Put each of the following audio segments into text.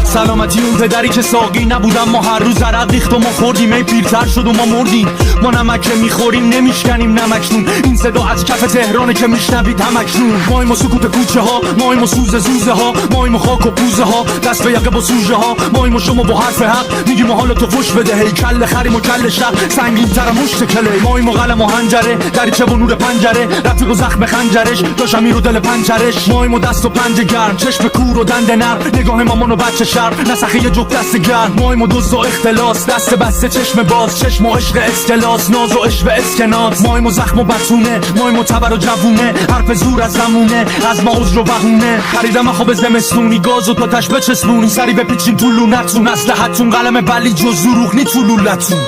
سلامتی اون پدری که ساقی نبودم، ما هر روز عرق ریخت و ما خوردیم، ای پیرتر شد و ما مردیم. ما نمک که میخوریم نمیشکنیم نمکنون، این صدا از کف تهرانه که میشنوید همکنون. مایم و سکوت کوچه ها، مایم و سوز زوزه ها، مایم و خاک و پوزه ها، دست به یقه با سوژه ها، مایم و شما با حرف حق میگیم حالا تو فش بده. هی کل خریم و کل شق سنگین تر مشت کله، مایم و قلم و حنجره، دریچه و نور پنجره، رفیق و زخم خنجرش داشتم میرو دل پنجرش. مایم و دست و پنجه گرم، چشم کور و دند نر، نگاه مامان و بچه شر، نسخه یه جفت دست گرم. مایم و دزد و اختلاس، دست بسته چشم باز، چشم و عشق اسکلاس، ناز و عشق اسکناس. مایم و زخم و بتونه، مایم و تبر و جوونه، حرف زور از زمونه، از ما عذر و بهونه. خریدم خواب زمستونی، گاز و تاتش بچسبونی، سری بپیچین تو لونتون، اسلحتون قلم بلی جز دروغ نی تو لولتون.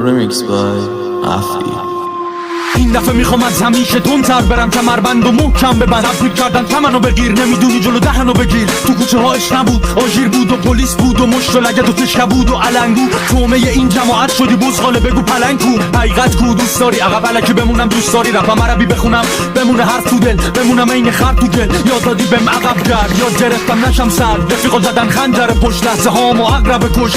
Remix by Afi. این دفعه میخوام از همیشه تندتر برم، کمربند و محکم ببند. تبریک کردن چمنو بگیر، نمیدونی جلو دهنو بگیر. تو کوچه هاش نبود، آژیر بود و پلیس بود و مشت و لگد و تشکه بود و علنگو. تومه این جماعت شدی بزغاله، بگو پلنگ کو. حقیقت کو دوست داری عقب الکی بمونم، دوست داری رپم عربی بخونم بمونه حرف تو دل، بمونم عین خر تو گل. یاد دادی بهم عقب گرد، یاد گرفتم نشم سر، رفیقا زدن خنجر پشت، لحظه هامو عقرب کش.